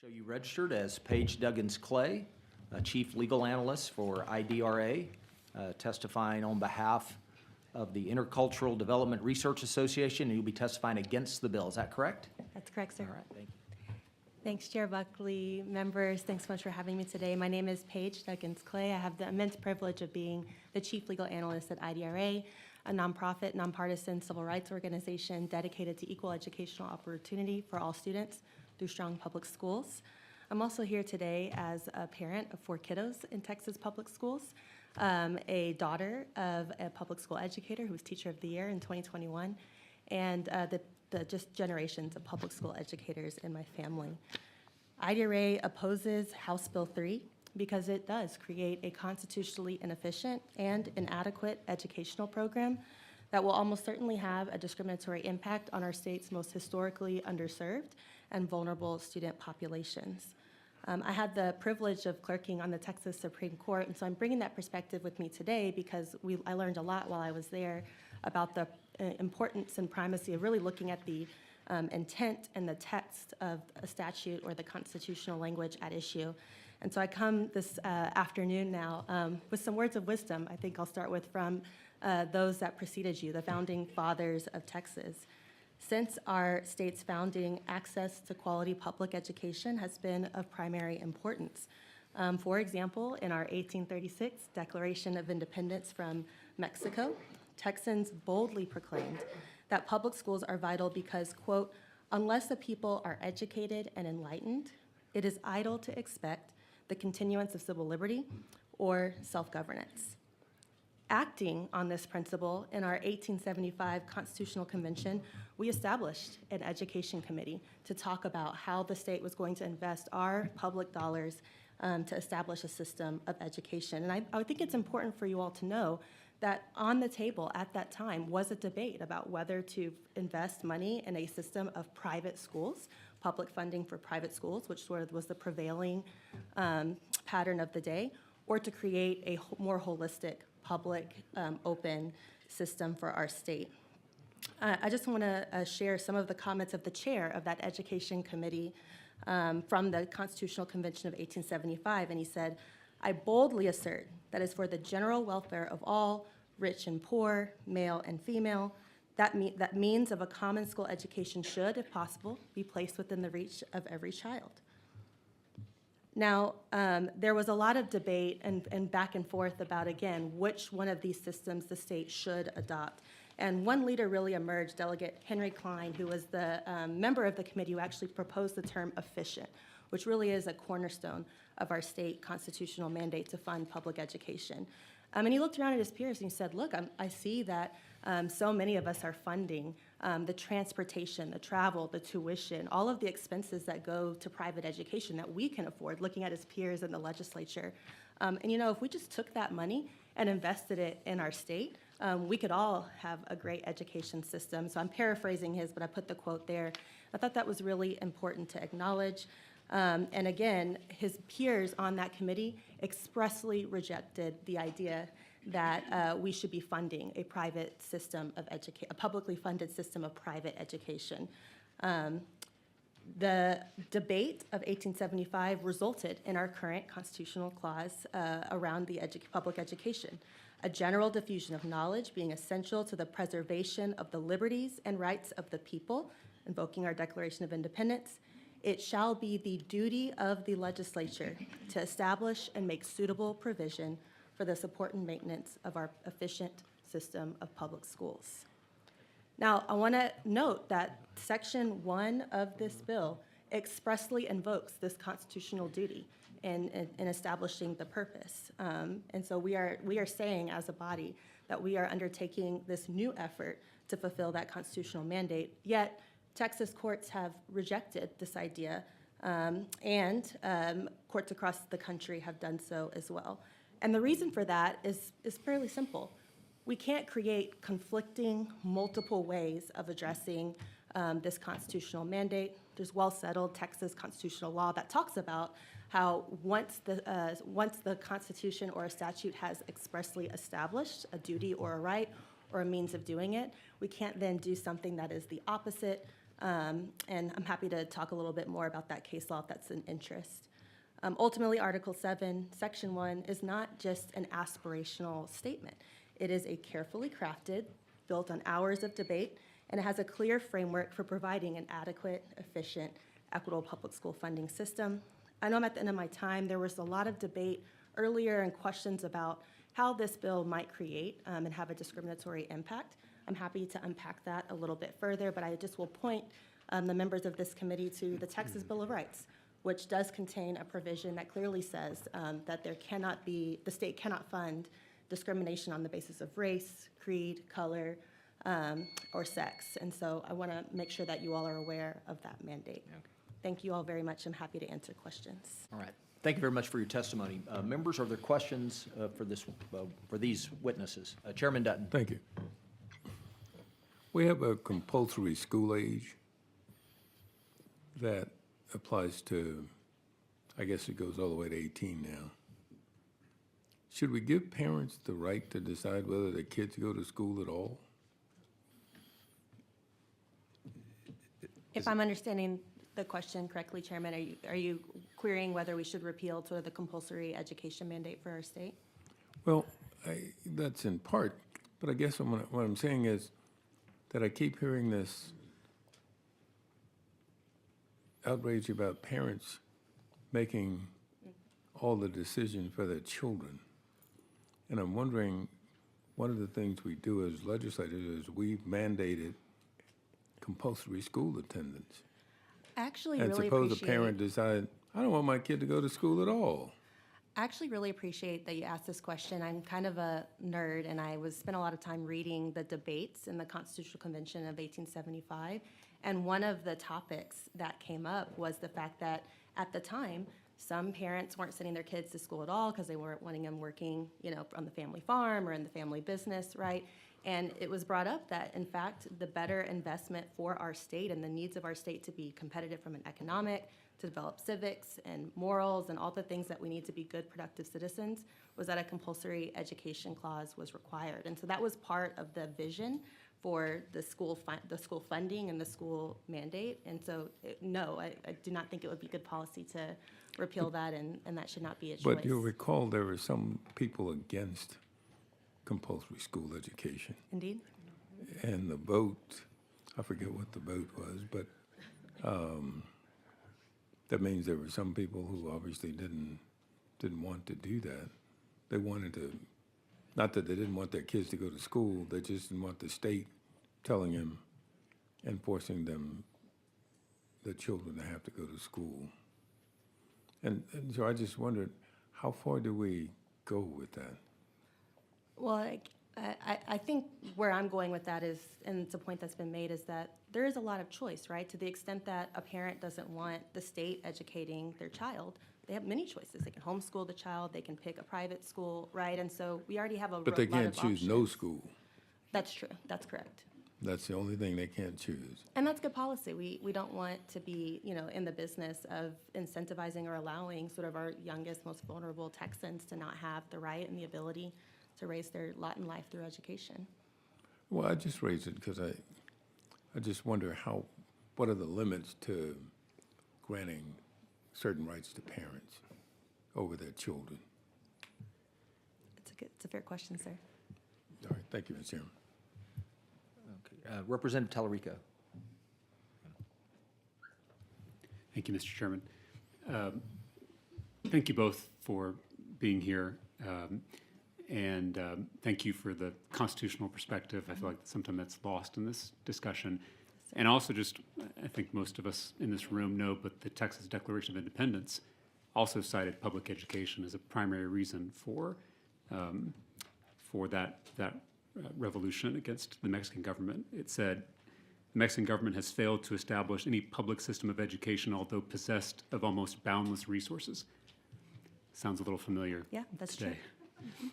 So you registered as Paige Duggins-Clay, Chief Legal Analyst for IDRA, testifying on behalf of the Intercultural Development Research Association, and you'll be testifying against the bill. Is that correct? That's correct, sir. All right, thank you. Thanks, Chair Buckley, members. Thanks so much for having me today. My name is Paige Duggins-Clay. I have the immense privilege of being the Chief Legal Analyst at IDRA, a nonprofit, nonpartisan civil rights organization dedicated to equal educational opportunity for all students through strong public schools. I'm also here today as a parent of 4 kiddos in Texas public schools, a daughter of a public school educator who was Teacher of the Year in 2021, and the just generations of public school educators in my family. IDRA opposes House Bill 3 because it does create a constitutionally inefficient and inadequate educational program that will almost certainly have a discriminatory impact on our state's most historically underserved and vulnerable student populations. I had the privilege of clerking on the Texas Supreme Court, and so I'm bringing that perspective with me today because I learned a lot while I was there about the importance and primacy of really looking at the intent and the text of a statute or the constitutional language at issue. And so I come this afternoon now with some words of wisdom. I think I'll start with from those that preceded you, the founding fathers of Texas. Since our state's founding, access to quality public education has been of primary importance. For example, in our 1836 Declaration of Independence from Mexico, Texans boldly proclaimed that public schools are vital because, quote, unless the people are educated and enlightened, it is idle to expect the continuance of civil liberty or self-governance. Acting on this principle, in our 1875 Constitutional Convention, we established an education committee to talk about how the state was going to invest our public dollars to establish a system of education. And I think it's important for you all to know that on the table at that time was a debate about whether to invest money in a system of private schools, public funding for private schools, which sort of was the prevailing pattern of the day, or to create a more holistic, public, open system for our state. I just want to share some of the comments of the chair of that education committee from the Constitutional Convention of 1875, and he said, I boldly assert that is for the general welfare of all, rich and poor, male and female, that means of a common school education should, if possible, be placed within the reach of every child. Now, there was a lot of debate and back and forth about, again, which one of these systems the state should adopt. And one leader really emerged, Delegate Henry Klein, who was the member of the committee who actually proposed the term efficient, which really is a cornerstone of our state constitutional mandate to fund public education. And he looked around at his peers and he said, look, I see that so many of us are funding the transportation, the travel, the tuition, all of the expenses that go to private education that we can afford, looking at his peers in the legislature. And if we just took that money and invested it in our state, we could all have a great education system. So I'm paraphrasing his, but I put the quote there. I thought that was really important to acknowledge. And again, his peers on that committee expressly rejected the idea that we should be funding a private system of education, a publicly funded system of private education. The debate of 1875 resulted in our current constitutional clause around the public education, a general diffusion of knowledge being essential to the preservation of the liberties and rights of the people, invoking our Declaration of Independence. It shall be the duty of the legislature to establish and make suitable provision for the support and maintenance of our efficient system of public schools. Now, I want to note that Section 1 of this bill expressly invokes this constitutional duty in establishing the purpose. And so we are saying as a body that we are undertaking this new effort to fulfill that constitutional mandate, yet Texas courts have rejected this idea, and courts across the country have done so as well. And the reason for that is fairly simple. We can't create conflicting, multiple ways of addressing this constitutional mandate. There's well-settled Texas constitutional law that talks about how once the Constitution or a statute has expressly established a duty or a right or a means of doing it, we can't then do something that is the opposite And I'm happy to talk a little bit more about that case law if that's an interest. Ultimately, Article 7, Section 1 is not just an aspirational statement. It is a carefully crafted, built on hours of debate, and it has a clear framework for providing an adequate, efficient, equitable public school funding system. I know I'm at the end of my time. There was a lot of debate earlier and questions about how this bill might create and have a discriminatory impact. I'm happy to unpack that a little bit further, but I just will point the members of this committee to the Texas Bill of Rights, which does contain a provision that clearly says that the state cannot fund discrimination on the basis of race, creed, color, or sex. And so I want to make sure that you all are aware of that mandate. Okay. Thank you all very much. I'm happy to answer questions. All right. Thank you very much for your testimony. Members, are there questions for these witnesses? Chairman Dutton. Thank you. We have a compulsory school age that applies to, I guess it goes all the way to 18 now. Should we give parents the right to decide whether their kids go to school at all? If I'm understanding the question correctly, Chairman, are you querying whether we should repeal sort of the compulsory education mandate for our state? Well, that's in part, but I guess what I'm saying is that I keep hearing this outrage about parents making all the decisions for their children. And I'm wondering, one of the things we do as legislators is we've mandated compulsory school attendance. I actually And really suppose a appreciate. parent decide, I don't want my kid to go to school at all. I actually really appreciate that you asked this question. I'm kind of a nerd, and I spent a lot of time reading the debates in the Constitutional Convention of 1875. And one of the topics that came up was the fact that at the time, some parents weren't sending their kids to school at all because they weren't wanting them working, on the family farm or in the family business, right? And it was brought up that, in fact, the better investment for our state and the needs of our state to be competitive from an economic, to develop civics and morals and all the things that we need to be good, productive citizens, was that a compulsory education clause was required. And so that was part of the vision for the school funding and the school mandate. And so, no, I do not think it would be good policy to repeal that, and that should not be a choice. But you'll recall there were some people against compulsory school education. Indeed. And the vote, I forget what the vote was, but that means there were some people who obviously didn't want to do that. They wanted to, not that they didn't want their kids to go to school, they just didn't want the state telling them and forcing them, the children, to have to go to school. And so I just wondered, how far do we go with that? Well, I think where I'm going with that is, and it's a point that's been made, is that there is a lot of choice, right? To the extent that a parent doesn't want the state educating their child, they have many choices. They can homeschool the child, they can pick a private school, right? And so we already have a But they lot can't of choose no options. school. That's true, that's correct. That's the only thing they can't choose. And that's good policy. We don't want to be, in the business of incentivizing or allowing sort of our youngest, most vulnerable Texans to not have the right and the ability to raise their lot in life through education. Well, I just raised it because I just wonder what are the limits to granting certain rights to parents over their children? It's a fair question, sir. All right, thank you, Mr. Chairman. Okay. Representative Tallarico. Thank you, Mr. Chairman. Thank you both for being here. And thank you for the constitutional perspective. I feel like sometimes that's lost in this discussion. And also just, I think most of us in this room know, but the Texas Declaration of Independence also cited public education as a primary reason for that revolution against the Mexican government. It said, the Mexican government has failed to establish any public system of education, although possessed of almost boundless resources. Sounds a little familiar Yeah, that's today. true.